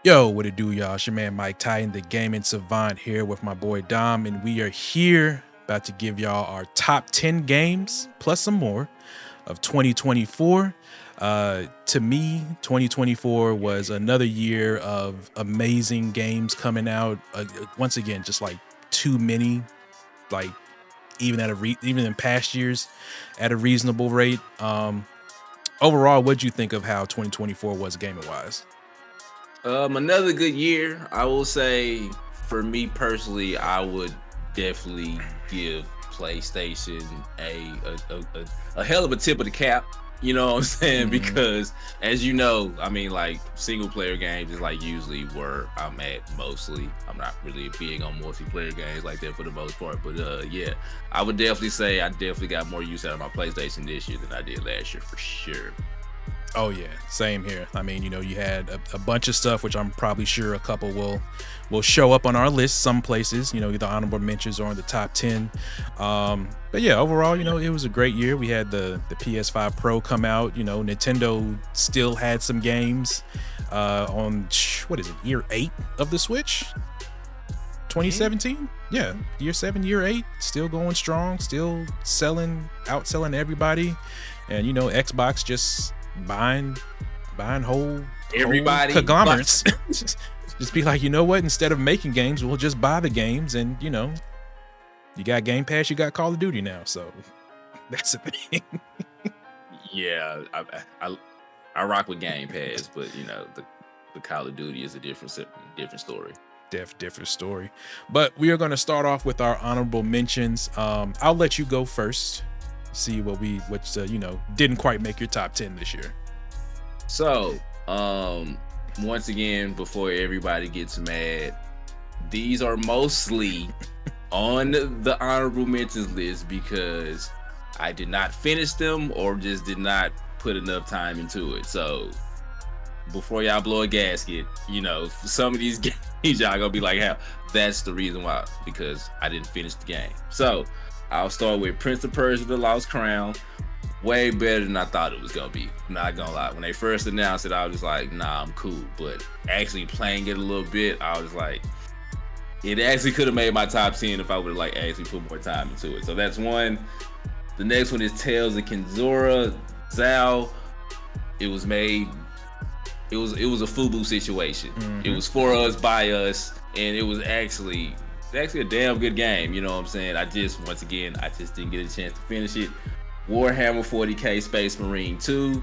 Yo, what it do, y'all? It's your man Mike Titan, the gaming savant, here with my boy Dom, and we are here about to give y'all our top 10 games plus some more of 2024. To me, 2024 was another year of amazing games coming out. Once again, just like too many, like even in past years, at a reasonable rate. Overall, what'd you think of how 2024 was gaming wise? Another good year. I will say for me personally, I would definitely give PlayStation a hell of a tip of the cap. You know what I'm saying? Mhm. Because as you know, I mean, like single player games is like usually where I'm at mostly. I'm not really big on multiplayer games like that for the most part. But yeah, I would definitely say I definitely got more use out of my PlayStation this year than I did last year for sure. Oh yeah, same here. I mean, you had a bunch of stuff which I'm probably sure a couple will show up on our list some places, either honorable mentions or in the top 10. But yeah, overall, it was a great year. We had the PS5 Pro come out, Nintendo still had some games on what is it, year 8 of the Switch? Yeah. 2017? Yeah, year 7, year 8, still going strong, still outselling everybody. And Xbox just buying whole Everybody but conglomerates. Just be like, you know what? Instead of making games, we'll just buy the games, and you got Game Pass, you got Call of Duty now, so that's the thing. yeah, I rock with Game Pass, but the Call of Duty is a different story. Different story. But we are going to start off with our honorable mentions. I'll let you go first. See what didn't quite make your top 10 this year. So, once again, before everybody gets mad, these are mostly on the honorable mentions list because I did not finish them or just did not put enough time into it. So before y'all blow a gasket, some of these games y'all gonna be like, "How?" That's the reason why, because I didn't finish the game. So I'll start with Prince of Persia: The Lost Crown. Way better than I thought it was gonna be. I'm not gonna lie. When they first announced it, I was just like, "Nah, I'm cool." But actually playing it a little bit, I was like, it actually could have made my top 10 if I would have like actually put more time into it. So that's one. The next one is Tales of Kenzora Zao. It was made it was a FUBU situation. It Mm-hmm. was for us, by us, and it was actually a damn good game. You know what I'm saying? I just didn't get a chance to finish it. Warhammer 40K Space Marine 2.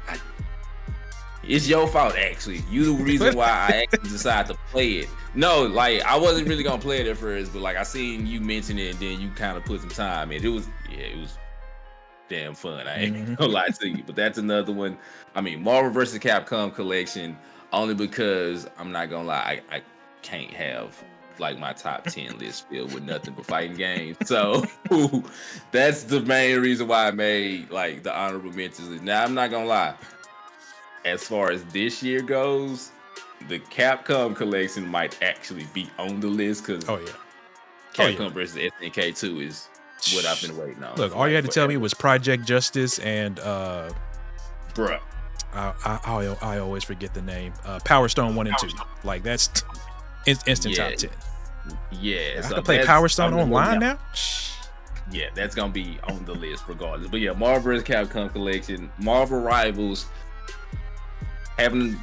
I, it's your fault, actually. You the reason why I actually decided to play it. No, like I wasn't really gonna play it at first, but like I seen you mention it, and then you kind of put some time in. It was damn fun. I ain't Mm-hmm. gonna lie to you, but that's another one. I mean, Marvel vs. Capcom collection, only because I'm not gonna lie, I can't have like my top 10 list filled with nothing but fighting games. So that's the main reason why I made like the honorable mentions list. Now I'm not gonna lie, as far as this year goes, the Capcom collection might actually be on the list because Oh yeah. Oh yeah. Capcom versus SNK 2 is what I've been waiting on Look, for all you like had to tell me forever. was Project Justice and Bruh. I always forget the name. Power Stone 1 and 2. Like that's instant Yeah, top 10. yeah. I So could play Power that's Stone I'm gonna hold me online out. now. Yeah, that's gonna be on the list regardless. But yeah, Marvel vs. Capcom collection, Marvel Rivals, having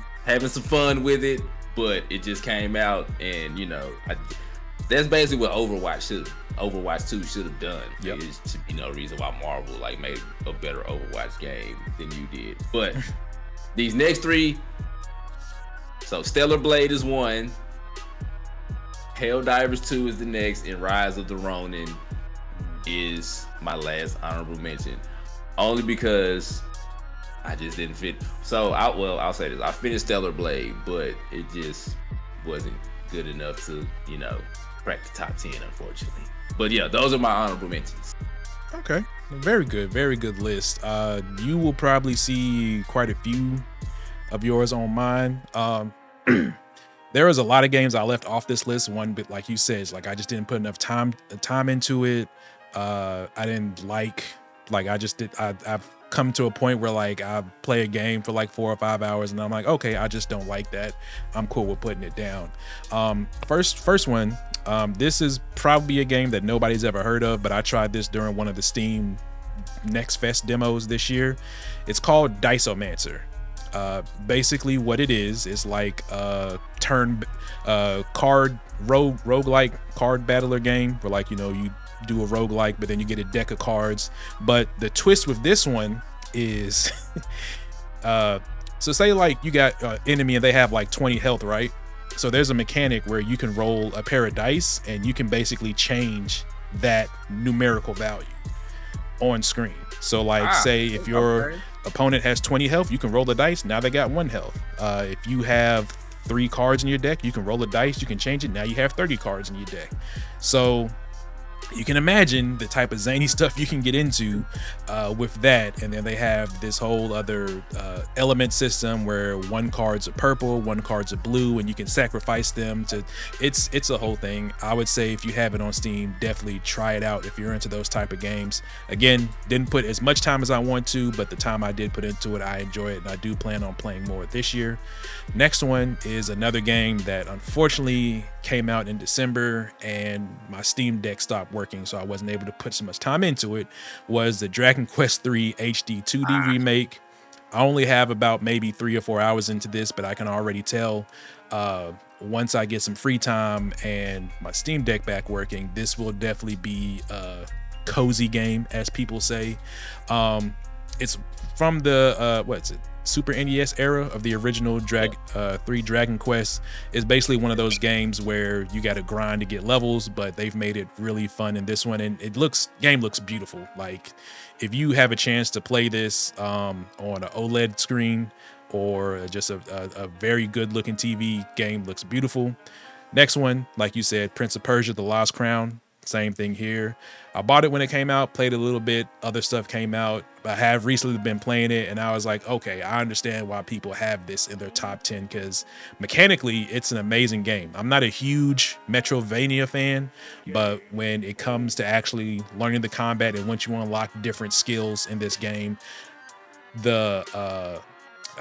some fun with it, but it just came out, and that's basically what Overwatch 2 should have done. Yep. There should be no reason why Marvel like made a better Overwatch game than you did. But these next three, so Stellar Blade is one, Helldivers 2 is the next, and Rise of the Ronin is my last honorable mention. Only because I just didn't fit. So I'll say this. I finished Stellar Blade, but it just wasn't good enough to, crack the top 10, unfortunately. But yeah, those are my honorable mentions. Okay. Very good list. You will probably see quite a few of yours on mine. There was a lot of games I left off this list. One bit, like you said, is like I just didn't put enough time into it. I didn't like Like I've come to a point where like I play a game for like 4 or 5 hours and I'm like, okay, I just don't like that. I'm cool with putting it down. First one. This is probably a game that nobody's ever heard of, but I tried this during one of the Steam Next Fest demos this year. It's called Diceomancer. Basically what it is like a roguelike card battler game where like, you know, you do a roguelike, but then you get a deck of cards. But the twist with this one is so say like you got an enemy and they have like 20 health, right? So there's a mechanic where you can roll a pair of dice and you can basically change that numerical value on screen. So like say if your opponent has 20 health, you can roll the dice, now they got 1 health. If you have 3 cards in your deck, you can roll the dice, you can change it, now you have 30 cards in your deck. So you can imagine the type of zany stuff you can get into with that. And then they have this whole other element system where 1 card's a purple, 1 card's a blue, and you can sacrifice them to it's a whole thing. I would say if you have it on Steam, definitely try it out if you're into those type of games. Again, didn't put as much time as I want to, but the time I did put into it, I enjoy it, and I do plan on playing more this year. Next one is another game that unfortunately came out in December and my Steam Deck stopped working, so I wasn't able to put so much time into it. Was the Dragon Quest III HD 2D remake. I only have about maybe 3 or 4 hours into this, but I can already tell once I get some free time and my Steam Deck back working, this will definitely be a cozy game, as people say. It's from the what's it, Super NES era of the original 3 Dragon Quest. Is basically one of those games where you got to grind to get levels, but they've made it really fun in this one, and game looks beautiful. Like if you have a chance to play this on an OLED screen or just a very good looking TV, game looks beautiful. Next one, like you said, Prince of Persia: The Lost Crown. Same thing here. I bought it when it came out, played a little bit, other stuff came out. I have recently been playing it, and I was like, okay, I understand why people have this in their top 10, because mechanically, it's an amazing game. I'm not a huge Metroidvania fan, but when it comes to actually learning the combat and once you unlock different skills in this game,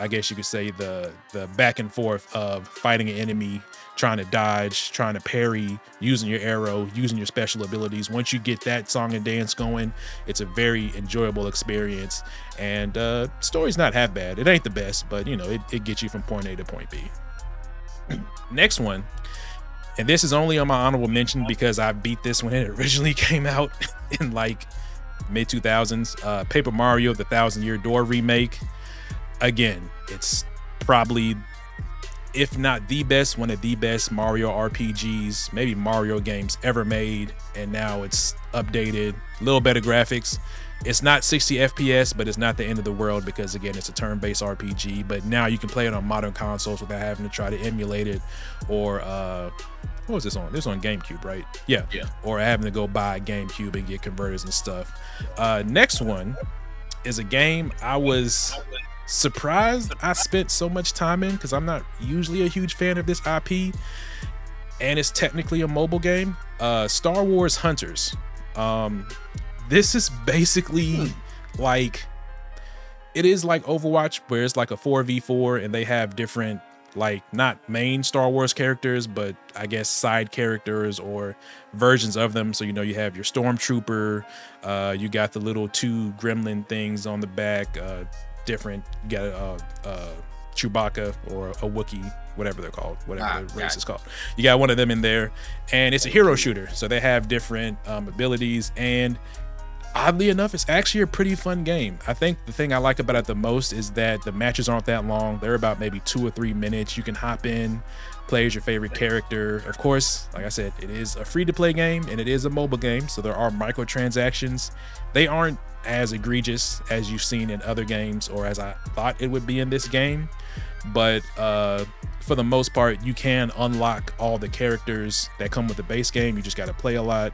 I guess you could say the back and forth of fighting an enemy, trying to dodge, trying to parry, using your arrow, using your special abilities. Once you get that song and dance going, it's a very enjoyable experience. And story's not half bad. It ain't the best, but you know, it gets you from point A to point B. Next one, and this is only on my honorable mention because I beat this when it originally came out in like mid 2000s. Paper Mario: The Thousand Year Door remake. Again, it's probably, if not the best, one of the best Mario RPGs, maybe Mario games ever made. And now it's updated, a little better graphics. It's not 60 FPS, but it's not the end of the world because, again, it's a turn-based RPG. But now you can play it on modern consoles without having to try to emulate it. Or, what was this on? This was on GameCube, right? Yeah. Or having to go buy a GameCube and get converters and stuff. Next one is a game I was surprised I spent so much time in, because I'm not usually a huge fan of this IP, and it's technically a mobile game. Star Wars Hunters. This is basically like, it is like Overwatch, where it's like a 4v4 and they have different, like, not main Star Wars characters, but I guess side characters or versions of them. So, you know, you have your Stormtrooper, you got the little 2 gremlin things on the back, different, you got a Chewbacca or a Wookiee, whatever they're called, whatever the race is called. You got one of them in there, and it's a hero shooter, so they have different abilities, and oddly enough, it's actually a pretty fun game. I think the thing I like about it the most is that the matches aren't that long. They're about maybe 2 or 3 minutes. You can hop in, play as your favorite character. Of course, like I said, it is a free-to-play game, and it is a mobile game, so there are microtransactions. They aren't as egregious as you've seen in other games, or as I thought it would be in this game, but for the most part, you can unlock all the characters that come with the base game. You just got to play a lot.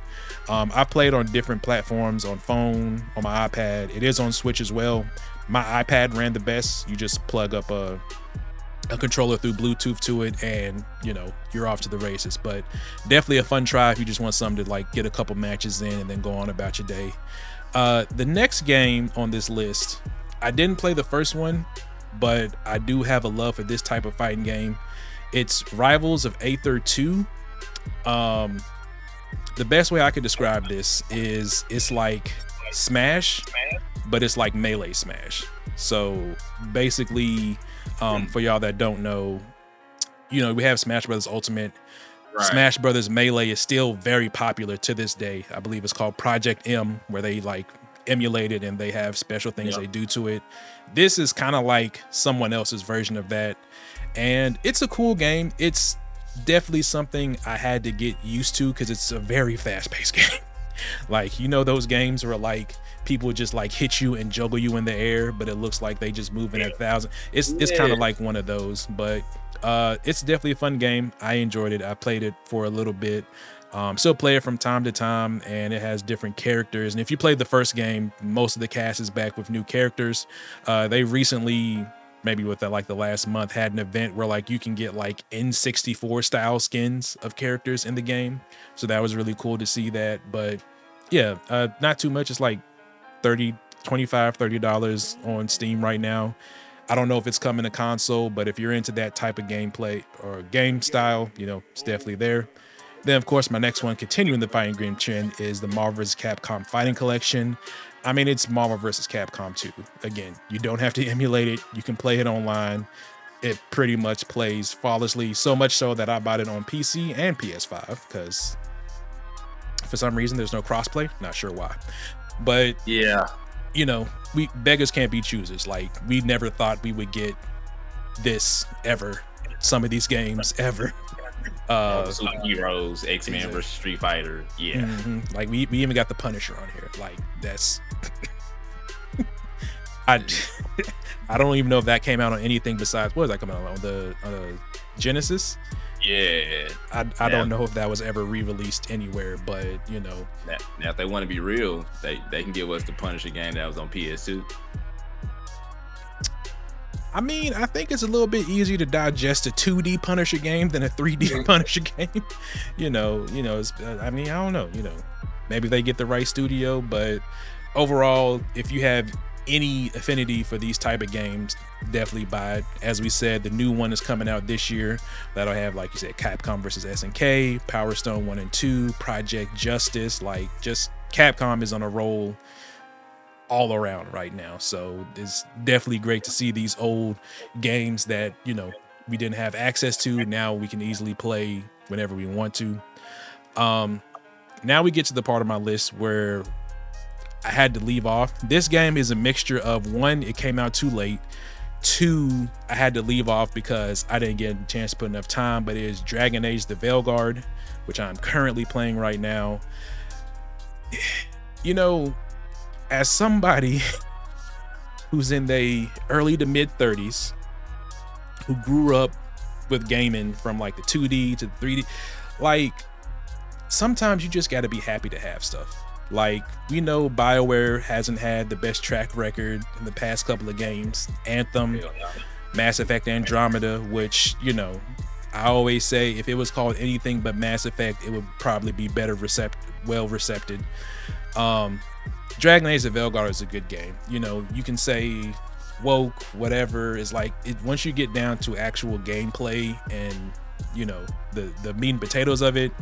I played on different platforms, on phone, on my iPad. It is on Switch as well. My iPad ran the best. You just plug up a controller through Bluetooth to it, and you know, you're off to the races. But definitely a fun try if you just want something to like get a couple matches in and then go on about your day. The next game on this list, I didn't play the first one, but I do have a love for this type of fighting game. It's Rivals of Aether 2. The best way I could describe this is it's like Smash, but it's like Melee Smash. So basically, for y'all that don't know, we have Smash Brothers Ultimate. Right. Smash Brothers Melee is still very popular to this day. I believe it's called Project M, where they like emulate it and they have special things they do to it. This is kind of like someone else's version of that, and it's a cool game. It's definitely something I had to get used to because it's a very fast-paced game. Like, those games where like people just like hit you and juggle you in the air, but it looks like they just moving at 1,000. It's kind of like one of those, but it's definitely a fun game. I enjoyed it. I played it for a little bit. Still play it from time to time, and it has different characters. And if you played the first game, most of the cast is back with new characters. They recently, maybe within like the last month, had an event where like you can get like N64 style skins of characters in the game. So that was really cool to see that. But yeah, not too much. It's like $30 on Steam right now. I don't know if it's coming to console, but if you're into that type of gameplay or game style, it's definitely there. Then, of course, my next one, continuing the fighting game trend, is the Marvel vs. Capcom Fighting Collection. I mean, it's Marvel vs. Capcom 2. Again, you don't have to emulate it. You can play it online. It pretty much plays flawlessly, so much so that I bought it on PC and PS5 because for some reason there's no crossplay. Not sure why. But yeah, we beggars can't be choosers. Like, we never thought we would get this ever. Some of these games ever. Superheroes, X-Men versus Street Fighter. Yeah. Mm-hmm. Like we even got the Punisher on here. Like, that's I don't even know if that came out on anything besides, what was that coming out on the Genesis? Yeah. I don't know if that was ever re-released anywhere, but now if they want to be real, they can give us the Punisher game that was on PS2. I mean, I think it's a little bit easier to digest a 2D Punisher game than a 3D Punisher game. I mean, I don't know, maybe they get the right studio, but overall, if you have any affinity for these type of games, definitely buy it. As we said, the new one is coming out this year. That'll have, like you said, Capcom versus SNK, Power Stone 1 and 2, Project Justice. Like, just Capcom is on a roll all around right now, so it's definitely great to see these old games that we didn't have access to. Now we can easily play whenever we want to. Now we get to the part of my list where I had to leave off. This game is a mixture of, one, it came out too late, two, I had to leave off because I didn't get a chance to put enough time, but it is Dragon Age the Veilguard, which I'm currently playing right now. As somebody who's in the early to mid 30s, who grew up with gaming from like the 2D to the 3D, like, sometimes you just got to be happy to have stuff. Like, BioWare hasn't had the best track record in the past couple of games. Anthem, Mass Effect Andromeda, which, I always say if it was called anything but Mass Effect, it would probably be better well received. Dragon Age the Veilguard is a good game. You can say woke, whatever. Is like once you get down to actual gameplay and the meat and potatoes of it,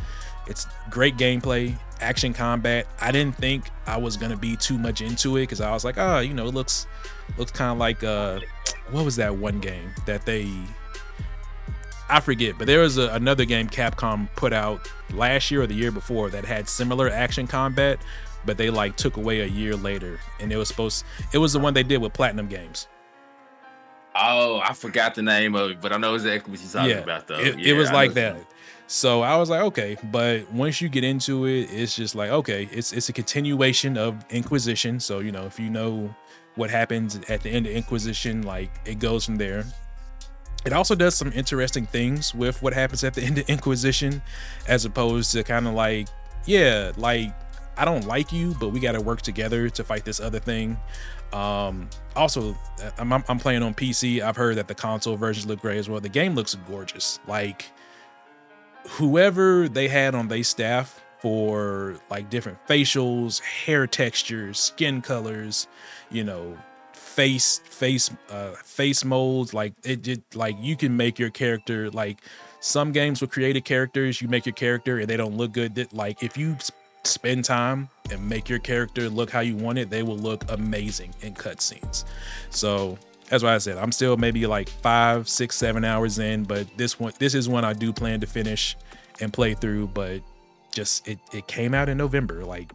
it's great gameplay, action combat. I didn't think I was gonna be too much into it because I was like, it looks kind of like what was that one game that I forget, but there was another game Capcom put out last year or the year before that had similar action combat, but they like took away a year later, and it was the one they did with Platinum Games. Oh, I forgot the name of it, but I know exactly what you're talking about though. It was like that. So I was like, okay, but once you get into it, it's just like, okay, it's a continuation of Inquisition. So, if you know what happens at the end of Inquisition, like, it goes from there. It also does some interesting things with what happens at the end of Inquisition, as opposed to kind of like, I don't like you, but we got to work together to fight this other thing. Also, I'm playing on PC. I've heard that the console versions look great as well. The game looks gorgeous. Like, whoever they had on their staff for like different facials, hair textures, skin colors, you know, face molds. Like like you can make your character, like some games with created characters, you make your character and they don't look good. That like if you spend time and make your character look how you want it, they will look amazing in cutscenes. So that's why I said I'm still maybe like 5, 6, 7 hours in, but this is one I do plan to finish and play through. But just it came out in November, like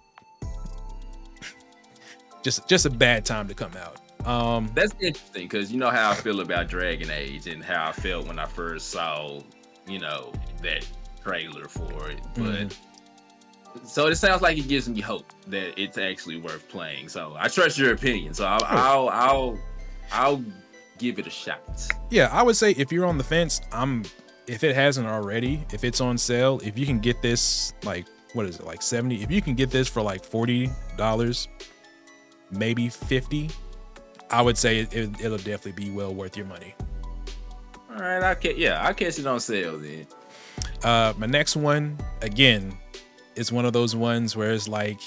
just a bad time to come out. That's interesting because you know how I feel about Dragon Age and how I felt when I first saw, you know, that trailer for it. But so it sounds like it gives me hope that it's actually worth playing. So I trust your opinion. So I'll give it a shot. Yeah, I would say if you're on the fence, if it hasn't already, if it's on sale, if you can get this, like, what is it, like 70? If you can get this for like $40, maybe 50, I would say it'll definitely be well worth your money. All right, I'll catch it on sale then. My next one, again, is one of those ones where it's like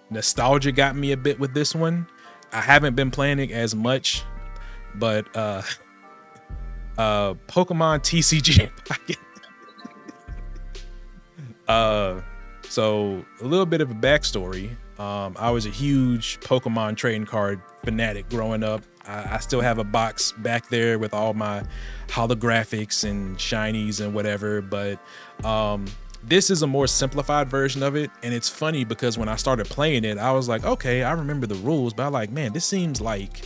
nostalgia got me a bit with this one. I haven't been playing it as much, but Pokemon TCG Pocket. So a little bit of a backstory. I was a huge Pokemon trading card fanatic growing up. I still have a box back there with all my holographics and shinies and whatever, but this is a more simplified version of it. And it's funny because when I started playing it, I was like, okay, I remember the rules, but I'm like, man, this seems like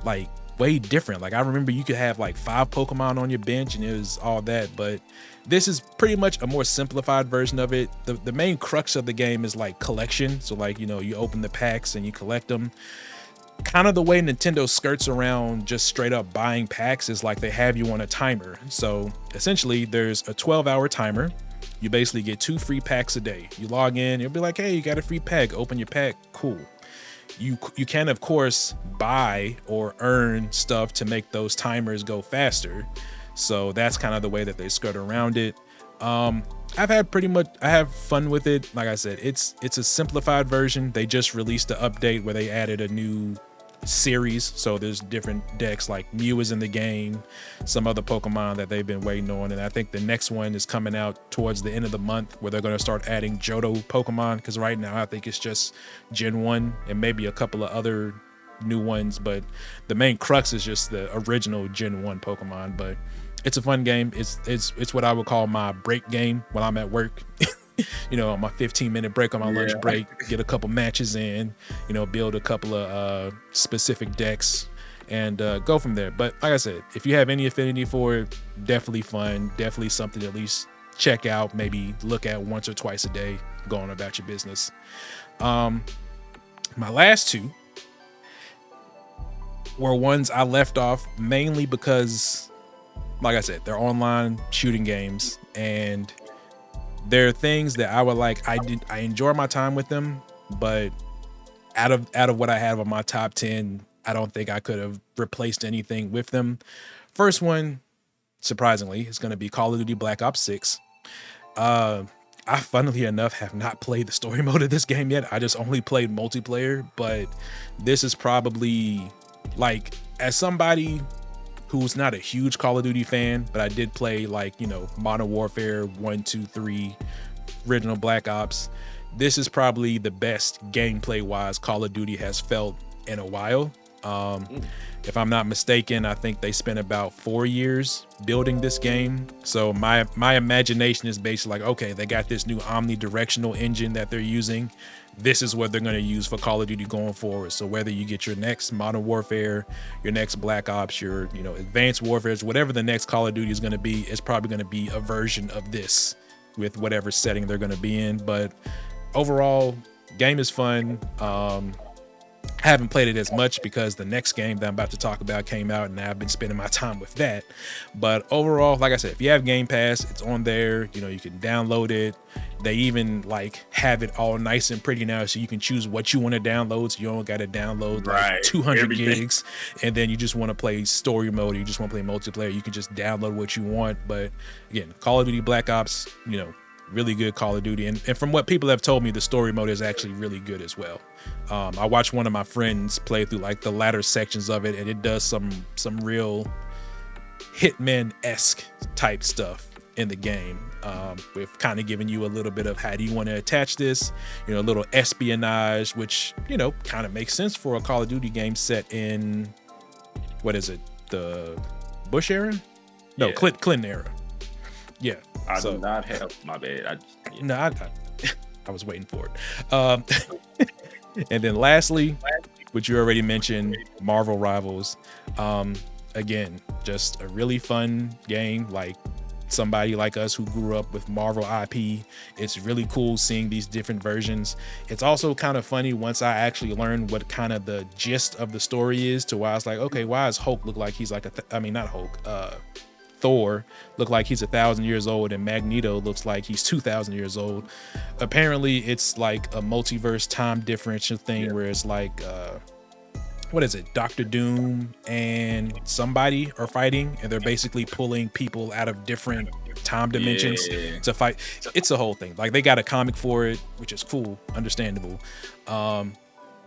way different. Like I remember you could have like 5 Pokemon on your bench and it was all that, but this is pretty much a more simplified version of it. The main crux of the game is like collection. So like, you know, you open the packs and you collect them. Kind of the way Nintendo skirts around just straight up buying packs is like they have you on a timer. So essentially there's a 12-hour timer. You basically get 2 free packs a day. You log in, it'll be like, hey, you got a free pack, open your pack, cool. You can of course buy or earn stuff to make those timers go faster. So that's kind of the way that they skirt around it. I have fun with it. Like I said, it's a simplified version. They just released an update where they added a new series. So there's different decks, like Mew is in the game, some other Pokemon that they've been waiting on. And I think the next one is coming out towards the end of the month where they're going to start adding Johto Pokemon. Because right now I think it's just Gen 1 and maybe a couple of other new ones. But the main crux is just the original Gen 1 Pokemon. But it's a fun game. It's what I would call my break game when I'm at work. You know, on my 15-minute break, on my lunch break, get a couple matches in, you know, build a couple of specific decks and go from there. But like I said, if you have any affinity for it, definitely fun, definitely something to at least check out, maybe look at once or twice a day, going about your business. My last 2 were ones I left off mainly because, like I said, they're online shooting games, and there are things that I would like. I enjoy my time with them, but out of what I have on my top 10, I don't think I could have replaced anything with them. First one, surprisingly, is going to be Call of Duty Black Ops 6. I, funnily enough, have not played the story mode of this game yet. I just only played multiplayer, but this is probably, like, as somebody who's not a huge Call of Duty fan, but I did play, like, you know, Modern Warfare 1, 2, 3, original Black Ops. This is probably the best gameplay wise Call of Duty has felt in a while. If I'm not mistaken, I think they spent about 4 years building this game. So my imagination is basically like, okay, they got this new omnidirectional engine that they're using. This is what they're going to use for Call of Duty going forward. So whether you get your next Modern Warfare, your next Black Ops, your, you know, Advanced Warfare, whatever the next Call of Duty is going to be, it's probably going to be a version of this with whatever setting they're going to be in. But overall, game is fun. I haven't played it as much because the next game that I'm about to talk about came out and I've been spending my time with that. But overall, like I said, if you have Game Pass, it's on there. You know, you can download it. They even like have it all nice and pretty now, so you can choose what you want to download. So you don't got to download like 200 gigs, and then you just want to play story mode, or you just want to play multiplayer. You can just download what you want. But again, Call of Duty Black Ops, you know, really good Call of Duty. And from what people have told me, the story mode is actually really good as well. I watched one of my friends play through like the latter sections of it, and it does some real Hitman-esque type stuff in the game. With kind of giving you a little bit of how do you want to attach this, a little espionage, which, kind of makes sense for a Call of Duty game set in, what is it? The Bush era? No, Clinton era. Yeah. I do not have, my bad. I was waiting for it. And then lastly, which you already mentioned, Marvel Rivals. Again, just a really fun game. Like, somebody like us who grew up with Marvel IP, it's really cool seeing these different versions. It's also kind of funny once I actually learned what kind of the gist of the story is, to why I was like, okay, why does Hulk look like he's like not Hulk, Thor look like he's 1,000 years old, and Magneto looks like he's 2,000 years old. Apparently it's like a multiverse time differential thing, where it's like what is it? Dr. Doom and somebody are fighting, and they're basically pulling people out of different time dimensions to fight. It's a whole thing. Like, they got a comic for it, which is cool, understandable.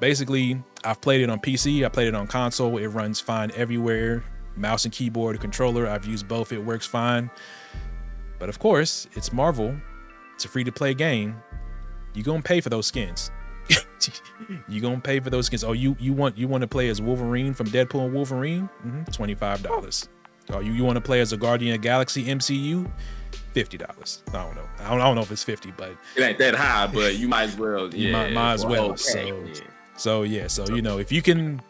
Basically, I've played it on PC. I played it on console. It runs fine everywhere. Mouse and keyboard, controller. I've used both. It works fine. But of course, it's Marvel. It's a free-to-play game. You're gonna pay for those skins. You gonna pay for those skins. Oh, you want to play as Wolverine from Deadpool and Wolverine? $25. Oh, you want to play as a Guardian of the Galaxy MCU? $50. I don't know. I don't know if it's 50, but it ain't that high. But you might as well. Might as well. So if you can,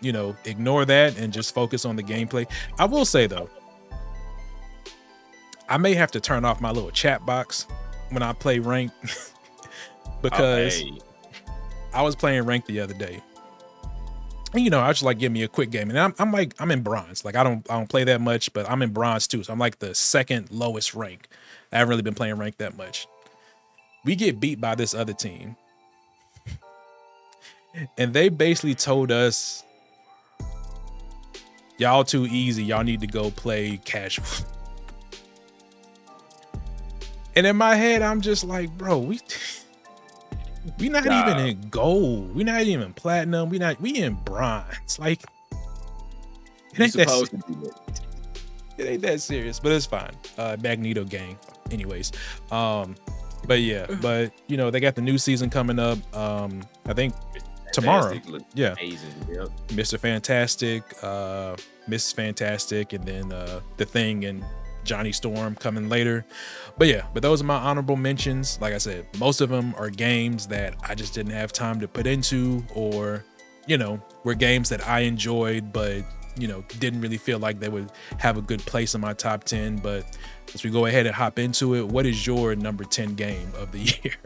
ignore that and just focus on the gameplay. I will say though, I may have to turn off my little chat box when I play rank because I was playing rank the other day, and I just like give me a quick game, and I'm in bronze. Like, I don't play that much, but I'm in bronze too, so I'm like the second lowest rank. I haven't really been playing rank that much. We get beat by this other team, and they basically told us, y'all too easy, y'all need to go play casual. And in my head, I'm just like, bro, we not even in gold. We not even platinum. We in bronze. Like, it ain't that serious, but it's fine. Magneto gang. Anyways. But yeah, they got the new season coming up. I think tomorrow. Yeah. Amazing. Yep. Mr. Fantastic, Mrs. Fantastic, and then The Thing and Johnny Storm coming later. But those are my honorable mentions. Like I said, most of them are games that I just didn't have time to put into, or were games that I enjoyed but didn't really feel like they would have a good place in my top 10. But as we go ahead and hop into it, what is your number 10 game of the year?